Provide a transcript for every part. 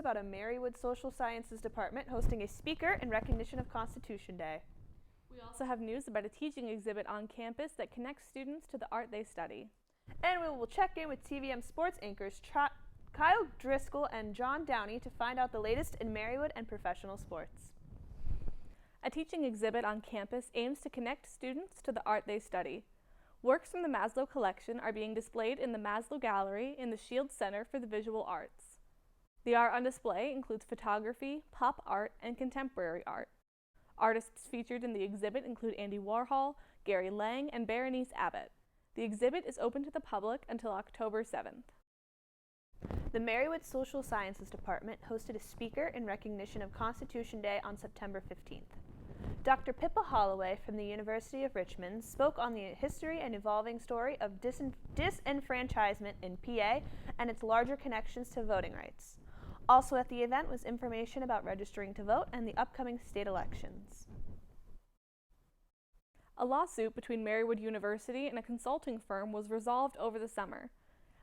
about a Marywood Social Sciences department hosting a speaker in recognition of Constitution Day. We also have news about a teaching exhibit on campus that connects students to the art they study. And we will check in with TVM sports anchors Kyle Driscoll and John Downey to find out the latest in Marywood and professional sports. A teaching exhibit on campus aims to connect students to the art they study. Works from the Maslow collection are being displayed in the Maslow Gallery in the Shields Center for the Visual Arts. The art on display includes photography, pop art, and contemporary art. Artists featured in the exhibit include Andy Warhol, Gary Lang, and Berenice Abbott. The exhibit is open to the public until October 7th. The Marywood Social Sciences Department hosted a speaker in recognition of Constitution Day on September 15th. Dr. Pippa Holloway from the University of Richmond spoke on the history and evolving story of disenfranchisement in PA and its larger connections to voting rights. Also at the event was information about registering to vote and the upcoming state elections. A lawsuit between Marywood-University and a consulting firm was resolved over the summer.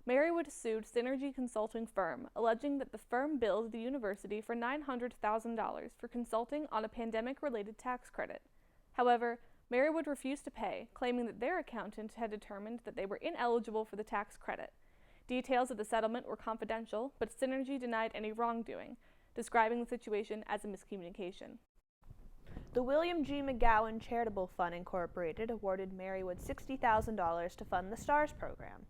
Marywood sued Synergy Consulting Firm, alleging that the firm billed the university for $900,000 for consulting on a pandemic-related tax credit. However, Marywood refused to pay, claiming that their accountant had determined that they were ineligible for the tax credit. Details of the settlement were confidential, but Synergy denied any wrongdoing, describing the situation as a miscommunication. The William G. McGowan Charitable Fund Incorporated awarded Marywood $60,000 to fund the STARS program.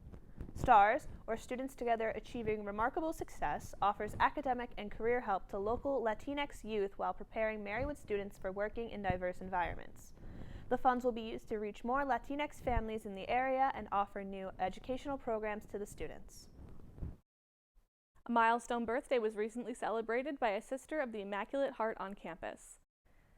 STARS, or Students Together Achieving Remarkable Success, offers academic and career help to local Latinx youth while preparing Marywood students for working in diverse environments. The funds will be used to reach more Latinx families in the area and offer new educational programs to the students. A milestone birthday was recently celebrated by a Sister of the Immaculate Heart on campus.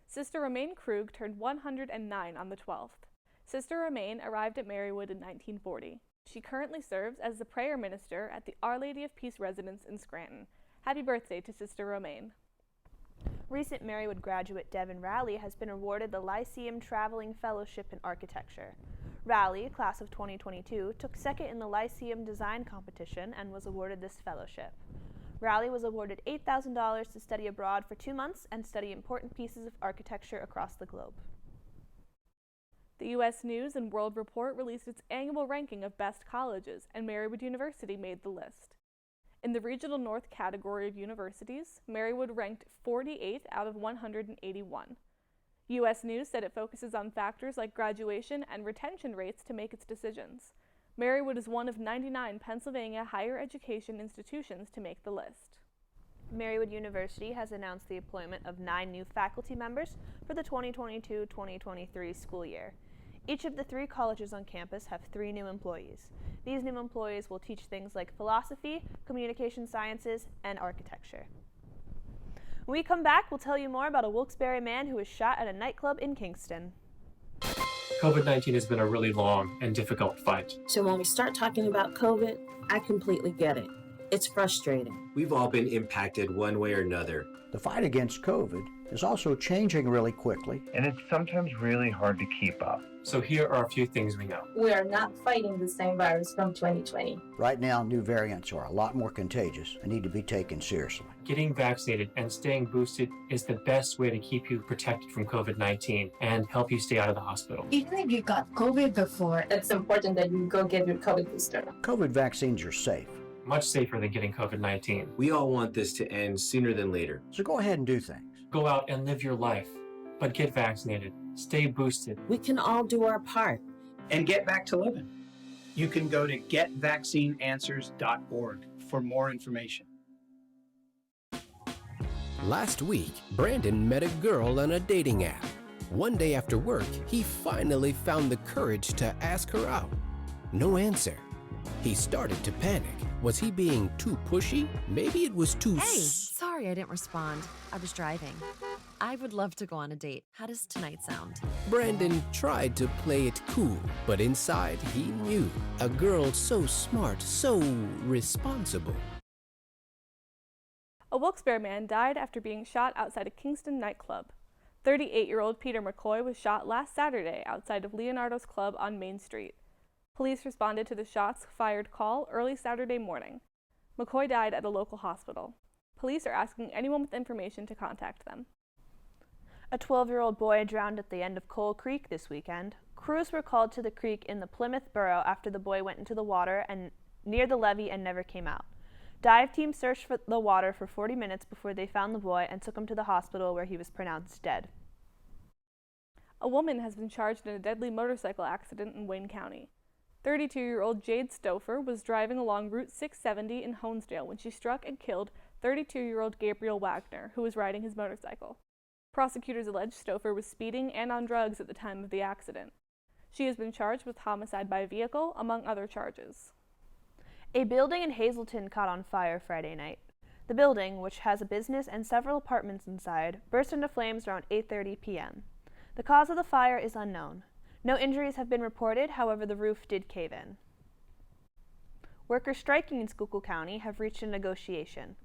Sister Romaine Krug turned 109 on the 12th. Sister Romaine arrived at Marywood in 1940. She currently serves as the prayer minister at the Our Lady of Peace residence in Scranton. Happy birthday to Sister Romaine. Recent Marywood graduate Devin Rowley has been awarded the Lyceum Traveling Fellowship in Architecture. Rowley, class of 2022, took second in the Lyceum Design Competition and was awarded this fellowship. Rowley was awarded $8,000 to study abroad for 2 months and study important pieces of architecture across the globe. The U.S. News and World Report released its annual ranking of best colleges, and Marywood-University made the list. In the Regional North category of universities, Marywood ranked 48th out of 181. U.S. News said it focuses on factors like graduation and retention rates to make its decisions. Marywood is one of 99 Pennsylvania higher education institutions to make the list. Marywood-University has announced the appointment of 9 new faculty members for the 2022-2023 school year. Each of the 3 colleges on campus have 3 new employees. These new employees will teach things like philosophy, communication sciences, and architecture. When we come back, we'll tell you more about a Wilkes-Barre man who was shot at a nightclub in Kingston. COVID-19 has been a really long and difficult fight. So when we start talking about COVID, I completely get it. It's frustrating. We've all been impacted one way or another. The fight against COVID is also changing really quickly. And it's sometimes really hard to keep up. So here are a few things we know. We are not fighting the same virus from 2020. Right now, new variants are a lot more contagious and need to be taken seriously. Getting vaccinated and staying boosted is the best way to keep you protected from COVID-19 and help you stay out of the hospital. Even if you got COVID before, it's important that you go get your COVID booster. COVID vaccines are safe. Much safer than getting COVID-19. We all want this to end sooner than later. So go ahead and do things. Go out and live your life, but get vaccinated. Stay boosted. We can all do our part. And get back to living. You can go to getvaccineanswers.org for more information. Last week, Brandon met a girl on a dating app. One day after work, he finally found the courage to ask her out. No answer. He started to panic. Was he being too pushy? Maybe it was too... Hey, sorry I didn't respond. I was driving. I would love to go on a date. How does tonight sound? Brandon tried to play it cool, but inside he knew. A girl so smart, so responsible. A Wilkes-Barre man died after being shot outside a Kingston nightclub. 38-year-old Peter McCoy was shot last Saturday outside of Leonardo's Club on Main Street. Police responded to the shots fired call early Saturday morning. McCoy died at a local hospital. Police are asking anyone with information to contact them. A 12-year-old boy drowned at the end of Coal Creek this weekend. Crews were called to the creek in the Plymouth borough after the boy went into the water and near the levee and never came out. Dive teams searched for the water for 40 minutes before they found the boy and took him to the hospital where he was pronounced dead. A woman has been charged in a deadly motorcycle accident in Wayne County. 32-year-old Jade Stouffer was driving along Route 670 in Honesdale when she struck and killed 32-year-old Gabriel Wagner, who was riding his motorcycle. Prosecutors allege Stouffer was speeding and on drugs at the time of the accident. She has been charged with homicide by vehicle, among other charges. A building in Hazleton caught on fire Friday night. The building, which has a business and several apartments inside, burst into flames around 8:30 p.m. The cause of the fire is unknown. No injuries have been reported, however the roof did cave in. Workers striking in Schuylkill County have reached a negotiation.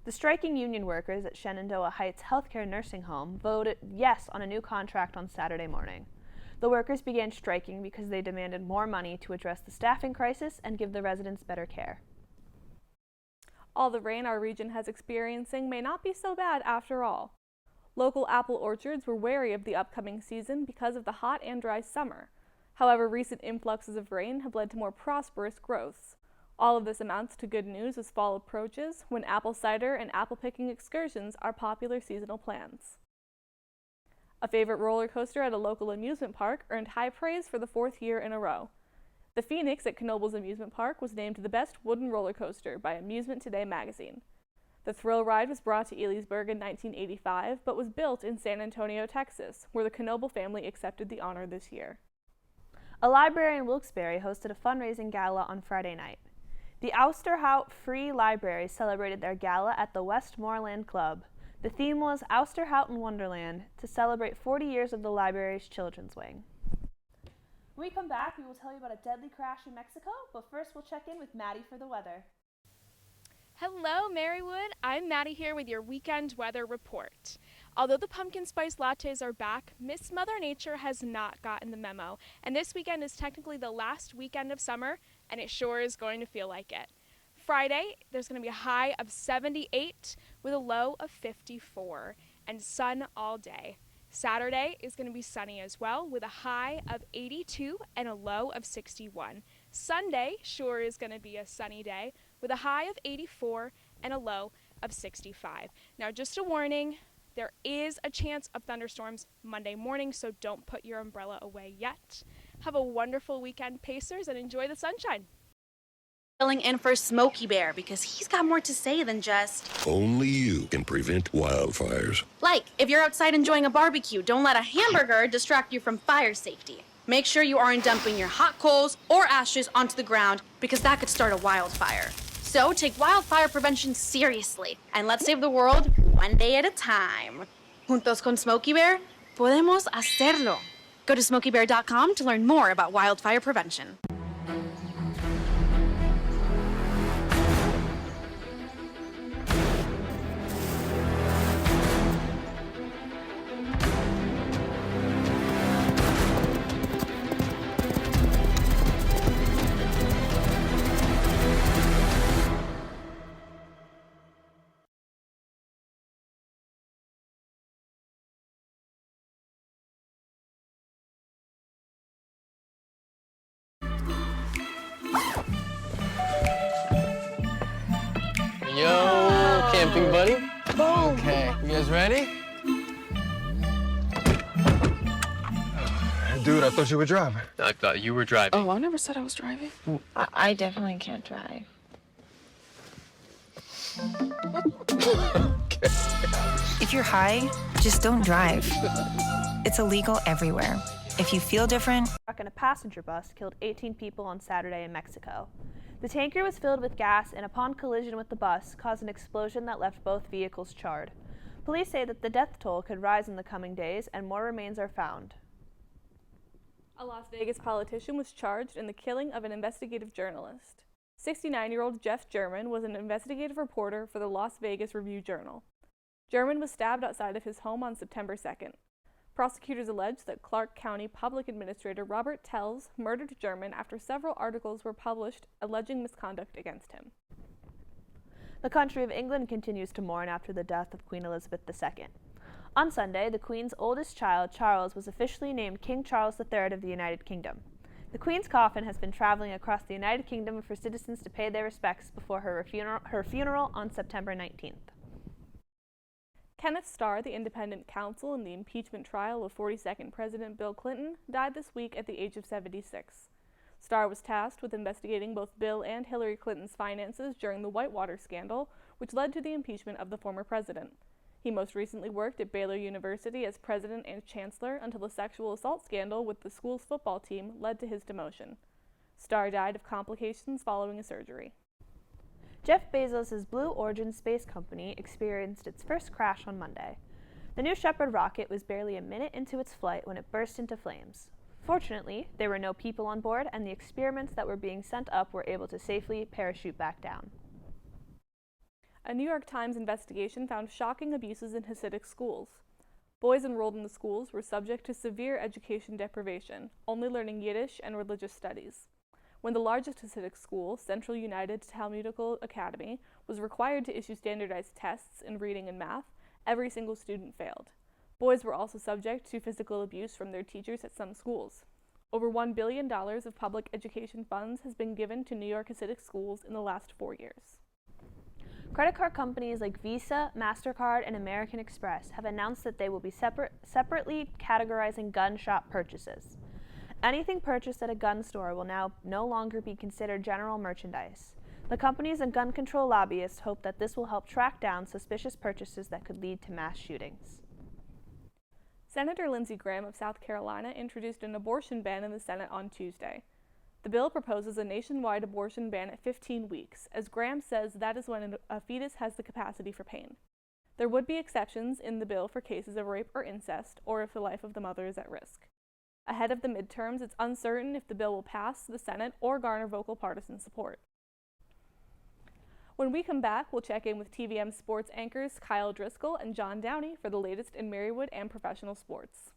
The striking union workers at Shenandoah Heights Healthcare Nursing Home voted yes on a new contract on Saturday morning. The workers began striking because they demanded more money to address the staffing crisis and give the residents better care. All the rain our region has experiencing may not be so bad after all. Local apple orchards were wary of the upcoming season because of the hot and dry summer. However, recent influxes of rain have led to more prosperous growths. All of this amounts to good news as fall approaches, when apple cider and apple picking excursions are popular seasonal plans. A favorite roller coaster at a local amusement park earned high praise for the 4th year in a row. The Phoenix at Knoebels Amusement Park was named the best wooden roller coaster by Amusement Today magazine. The thrill ride was brought to Elysburg in 1985, but was built in San Antonio, Texas, where the Knoebel family accepted the honor this year. A library in Wilkes-Barre hosted a fundraising gala on Friday night. The Ousterhout Free Library celebrated their gala at the Westmoreland Club. The theme was Ousterhout in Wonderland to celebrate 40 years of the library's children's wing. When we come back, we will tell you about a deadly crash in Mexico, but first we'll check in with Maddie for the weather. Hello, Marywood. I'm Maddie here with your weekend weather report. Although the pumpkin spice lattes are back, Miss Mother Nature has not gotten the memo, and this weekend is technically the last weekend of summer, and it sure is going to feel like it. Friday, there's going to be a high of 78 with a low of 54, and sun all day. Saturday is going to be sunny as well with a high of 82 and a low of 61. Sunday sure is going to be a sunny day with a high of 84 and a low of 65. Now, just a warning, there is a chance of thunderstorms Monday morning, so don't put your umbrella away yet. Have a wonderful weekend, Pacers, and enjoy the sunshine. Filling in for Smokey Bear because he's got more to say than just... Only you can prevent wildfires. Like, if you're outside enjoying a barbecue, don't let a hamburger distract you from fire safety. Make sure you aren't dumping your hot coals or ashes onto the ground because that could start a wildfire. So take wildfire prevention seriously and let's save the world one day at a time. Juntos con Smokey Bear, podemos hacerlo. Go to smokeybear.com to learn more about wildfire prevention. Yo, camping buddy. Okay, you guys ready? Dude, I thought you were driving. I thought you were driving. Oh, I never said I was driving. I definitely can't drive. If you're high, just don't drive. It's illegal everywhere. If you feel different... A truck and a passenger bus killed 18 people on Saturday in Mexico. The tanker was filled with gas and upon collision with the bus caused an explosion that left both vehicles charred. Police say that the death toll could rise in the coming days and more remains are found. A Las Vegas politician was charged in the killing of an investigative journalist. 69-year-old Jeff German was an investigative reporter for the Las Vegas Review-Journal. German was stabbed outside of his home on September 2nd. Prosecutors allege that Clark County Public Administrator Robert Tells murdered German after several articles were published alleging misconduct against him. The country of England continues to mourn after the death of Queen Elizabeth II. On Sunday, the Queen's oldest child, Charles, was officially named King Charles III of the United Kingdom. The Queen's coffin has been traveling across the United Kingdom for citizens to pay their respects before her funeral on September 19th. Kenneth Starr, the independent counsel in the impeachment trial of 42nd President Bill Clinton, died this week at the age of 76. Starr was tasked with investigating both Bill and Hillary Clinton's finances during the Whitewater scandal, which led to the impeachment of the former president. He most recently worked at Baylor University as president and chancellor until the sexual assault scandal with the school's football team led to his demotion. Starr died of complications following a surgery. Jeff Bezos' Blue Origin space company experienced its first crash on Monday. The New Shepard rocket was barely a minute into its flight when it burst into flames. Fortunately, there were no people on board, and the experiments that were being sent up were able to safely parachute back down. A New York Times investigation found shocking abuses in Hasidic schools. Boys enrolled in the schools were subject to severe education deprivation, only learning Yiddish and religious studies. When the largest Hasidic school, Central United Talmudical Academy, was required to issue standardized tests in reading and math, every single student failed. Boys were also subject to physical abuse from their teachers at some schools. Over $1 billion of public education funds has been given to New York Hasidic schools in the last 4 years. Credit card companies like Visa, MasterCard, and American Express have announced that they will be separately categorizing gun shop purchases. Anything purchased at a gun store will now no longer be considered general merchandise. The companies and gun control lobbyists hope that this will help track down suspicious purchases that could lead to mass shootings. Senator Lindsey Graham of South Carolina introduced an abortion ban in the Senate on Tuesday. The bill proposes a nationwide abortion ban at 15 weeks, as Graham says that is when a fetus has the capacity for pain. There would be exceptions in the bill for cases of rape or incest, or if the life of the mother is at risk. Ahead of the midterms, it's uncertain if the bill will pass the Senate or garner vocal partisan support. When we come back, we'll check in with TVM sports anchors Kyle Driscoll and John Downey for the latest in Marywood and professional sports.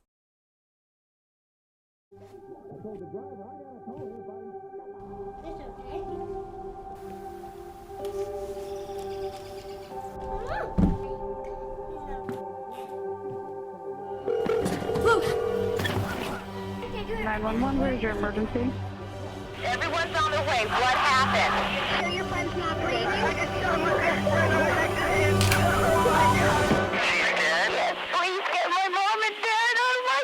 Luke! 911, where's your emergency? Everyone's on their way. What happened? Your friend's not breathing. She's dead? Yes, please get my mom and dad. Oh my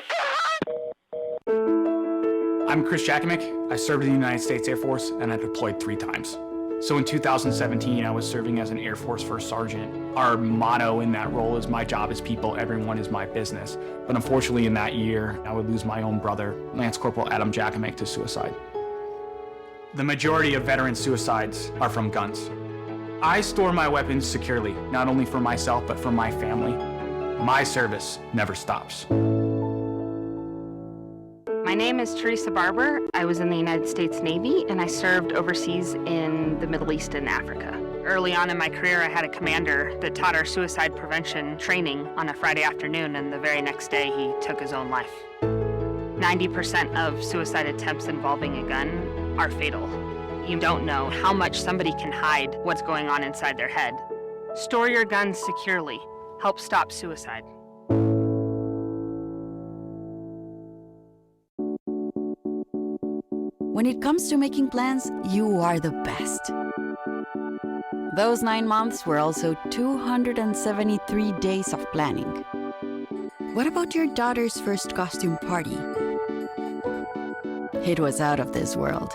God! I'm Chris Jackamick. I served in the United States Air Force and I deployed 3 times. So in 2017, I was serving as an Air Force First Sergeant. Our motto in that role is my job is people, everyone is my business. But unfortunately in that year, I would lose my own brother, Lance Corporal Adam Jackamick, to suicide. The majority of veteran suicides are from guns. I store my weapons securely, not only for myself, but for my family. My service never stops. My name is Teresa Barber. I was in the United States Navy and I served overseas in the Middle East and Africa. Early on in my career, I had a commander that taught our suicide prevention training on a Friday afternoon, and the very next day he took his own life. 90% of suicide attempts involving a gun are fatal. You don't know how much somebody can hide what's going on inside their head. Store your guns securely. Help stop suicide. When it comes to making plans, you are the best. Those 9 months were also 273 days of planning. What about your daughter's first costume party? It was out of this world.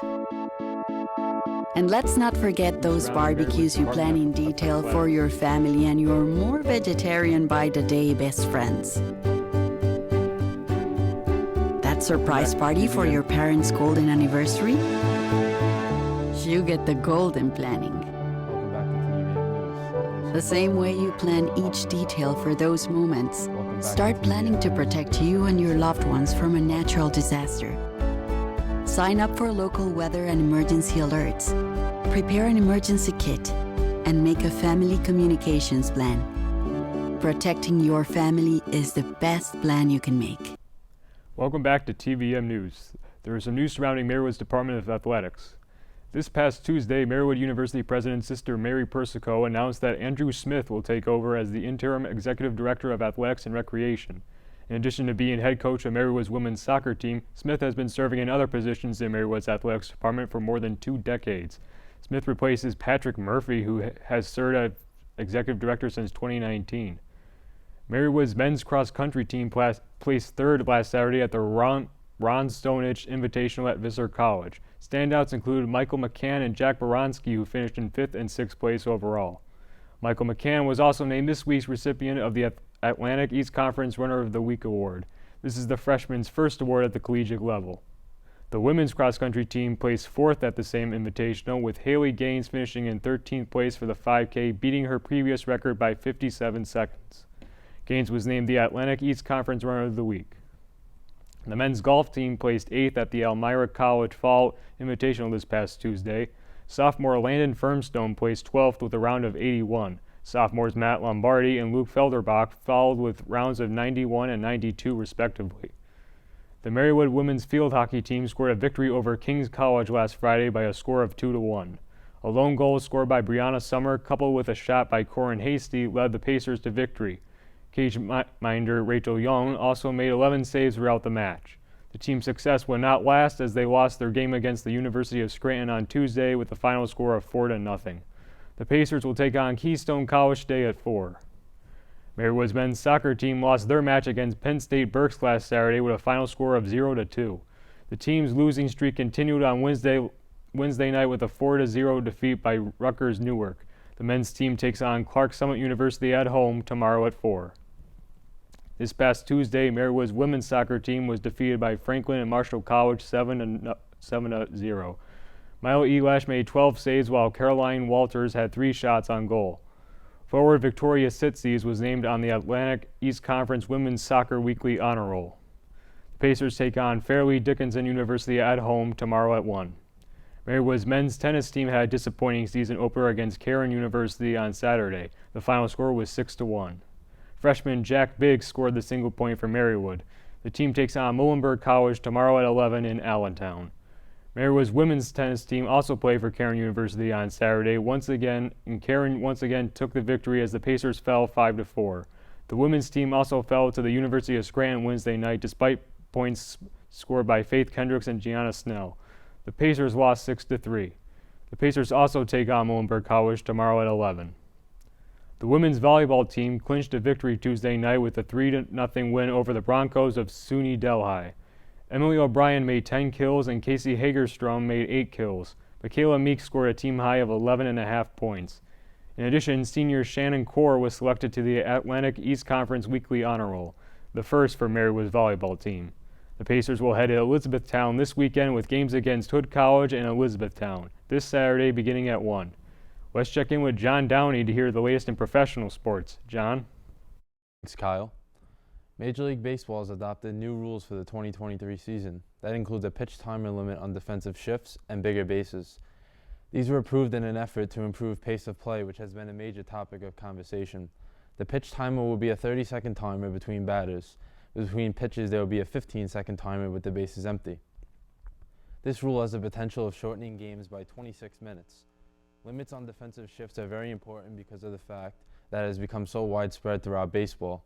And let's not forget those barbecues you plan in detail for your family and your more vegetarian by the day best friends. That surprise party for your parents' golden anniversary? You get the golden planning. The same way you plan each detail for those moments, start planning to protect you and your loved ones from a natural disaster. Sign up for local weather and emergency alerts. Prepare an emergency kit and make a family communications plan. Protecting your family is the best plan you can make. Welcome back to TVM News. There is some news surrounding Marywood's Department of Athletics. This past Tuesday, Marywood-University President Sister Mary Persico announced that Andrew Smith will take over as the interim executive director of athletics and recreation. In addition to being head coach of Marywood's women's soccer team, Smith has been serving in other positions in Marywood's athletics department for more than 2 decades. Smith replaces Patrick Murphy, who has served as executive director since 2019. Marywood's men's cross-country team placed third last Saturday at the Ron Stonich Invitational at Visser College. Standouts include Michael McCann and Jack Baronski, who finished in 5th and 6th place overall. Michael McCann was also named this week's recipient of the Atlantic East Conference Runner of the Week award. This is the freshman's first award at the collegiate level. The women's cross-country team placed 4th at the same invitational, with Haley Gaines finishing in 13th place for the 5K, beating her previous record by 57 seconds. Gaines was named the Atlantic East Conference Runner of the Week. The men's golf team placed 8th at the Elmira College Fall Invitational this past Tuesday. Sophomore Landon Firmstone placed 12th with a round of 81. Sophomores Matt Lombardi and Luke Felderbach followed with rounds of 91 and 92 respectively. The Marywood women's field hockey team scored a victory over King's College last Friday by a score of 2-1. A lone goal scored by Brianna Summer, coupled with a shot by Corin Hasty, led the Pacers to victory. Cage minder Rachel Young also made 11 saves throughout the match. The team's success would not last as they lost their game against the University of Scranton on Tuesday with a final score of 4-0. The Pacers will take on Keystone College today at 4. Marywood's men's soccer team lost their match against Penn State Berks last Saturday with a final score of 0-2. The team's losing streak continued on Wednesday night with a 4-0 defeat by Rutgers Newark. The men's team takes on Clark Summit University at home tomorrow at 4. This past Tuesday, Marywood's women's soccer team was defeated by Franklin and Marshall College 7-0. Milo Elash made 12 saves while Caroline Walters had 3 shots on goal. Forward Victoria Sitzies was named on the Atlantic East Conference Women's Soccer Weekly Honor Roll. The Pacers take on Fairleigh Dickinson University at home tomorrow at 1. Marywood's men's tennis team had a disappointing season opener against Cairn University on Saturday. The final score was 6-1. Freshman Jack Biggs scored the single point for Marywood. The team takes on Muhlenberg College tomorrow at 11 in Allentown. Marywood's women's tennis team also played for Cairn University on Saturday and Cairn once again took the victory as the Pacers fell 5-4. The women's team also fell to the University of Scranton Wednesday night despite points scored by Faith Kendricks and Gianna Snell. The Pacers lost 6-3. The Pacers also take on Muhlenberg College tomorrow at 11. The women's volleyball team clinched a victory Tuesday night with a 3-0 win over the Broncos of SUNY Delhi. Emily O'Brien made 10 kills and Casey Hagerstrom made 8 kills. Michaela Meek scored a team high of 11.5 points. In addition, senior Shannon Core was selected to the Atlantic East Conference Weekly Honor Roll, the first for Marywood's volleyball team. The Pacers will head to Elizabethtown this weekend with games against Hood College and Elizabethtown this Saturday beginning at 1. Let's check in with John Downey to hear the latest in professional sports. John? Thanks, Kyle. Major League Baseball has adopted new rules for the 2023 season. That includes a pitch timer limit on defensive shifts and bigger bases. These were approved in an effort to improve pace of play, which has been a major topic of conversation. The pitch timer will be a 30-second timer between batters. Between pitches, there will be a 15-second timer with the bases empty. This rule has the potential of shortening games by 26 minutes. Limits on defensive shifts are very important because of the fact that it has become so widespread throughout baseball.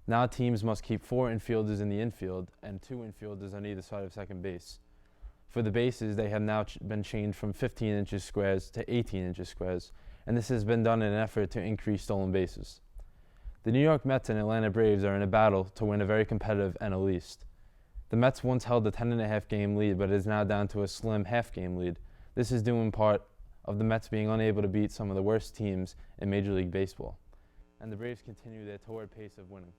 Now teams must keep 4 infielders in the infield and 2 infielders on either side of second base. For the bases, they have now been changed from 15-inch squares to 18-inch squares, and this has been done in an effort to increase stolen bases. The New York Mets and Atlanta Braves are in a battle to win a very competitive NL East. The Mets once held a 10.5 game lead, but is now down to a slim half-game lead. This is due in part of the Mets being unable to beat some of the worst teams in Major League Baseball, and the Braves continue their torrid pace of winning.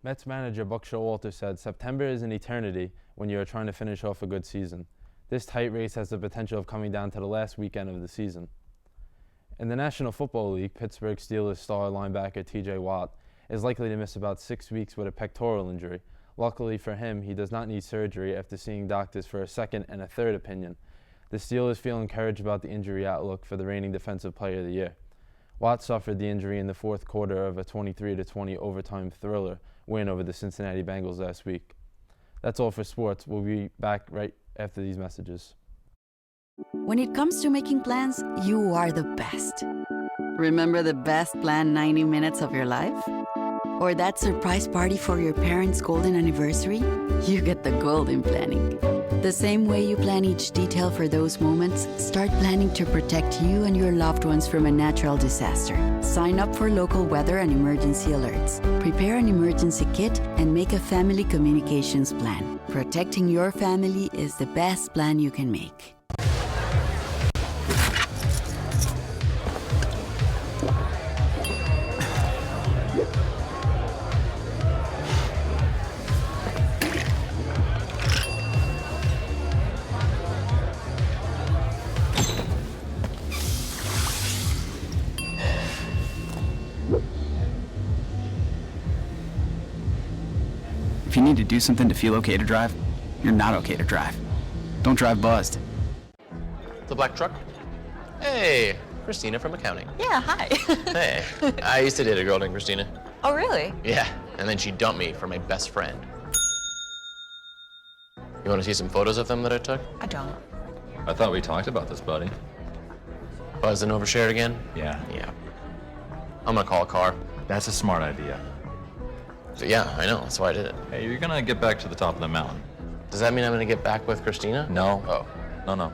Mets manager Buck Showalter said, "September is an eternity when you are trying to finish off a good season. This tight race has the potential of coming down to the last weekend of the season." In the National Football League, Pittsburgh Steelers star linebacker T.J. Watt is likely to miss about 6 weeks with a pectoral injury. Luckily for him, he does not need surgery after seeing doctors for a second and a third opinion. The Steelers feel encouraged about the injury outlook for the reigning Defensive Player of the Year. Watt suffered the injury in the fourth quarter of a 23-20 overtime thriller win over the Cincinnati Bengals last week. That's all for sports. We'll be back right after these messages. When it comes to making plans, you are the best. Remember the best planned 90 minutes of your life? Or that surprise party for your parents' golden anniversary? You get the golden planning. The same way you plan each detail for those moments, start planning to protect you and your loved ones from a natural disaster. Sign up for local weather and emergency alerts. Prepare an emergency kit and make a family communications plan. Protecting your family is the best plan you can make. If you need to do something to feel okay to drive, you're not okay to drive. Don't drive buzzed. The black truck? Hey, Christina from accounting. Yeah, hi. Hey, I used to date a girl named Christina. Oh, really? Yeah, and then she dumped me for my best friend. You want to see some photos of them that I took? I don't. I thought we talked about this, buddy. Buzzed and overshared again? Yeah. Yeah. I'm gonna call a car. That's a smart idea. So yeah, I know, that's why I did it. Hey, you're gonna get back to the top of the mountain. Does that mean I'm gonna get back with Christina? No. Oh. No.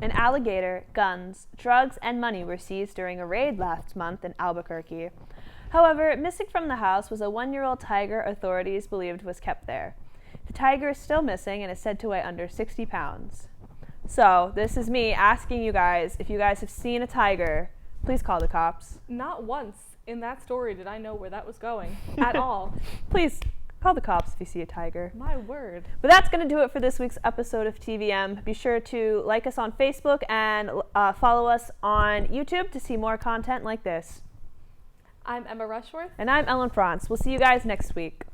An alligator, guns, drugs, and money were seized during a raid last month in Albuquerque. However, missing from the house was a 1-year-old tiger authorities believed was kept there. The tiger is still missing and is said to weigh under 60 pounds. So, this is me asking you guys, if you guys have seen a tiger, please call the cops. Not once in that story did I know where that was going at all. Please call the cops if you see a tiger. My word. But that's going to do it for this week's episode of TVM. Be sure to like us on Facebook and follow us on YouTube to see more content like this. I'm Emma Rushworth. And I'm Ellen Franz. We'll see you guys next week.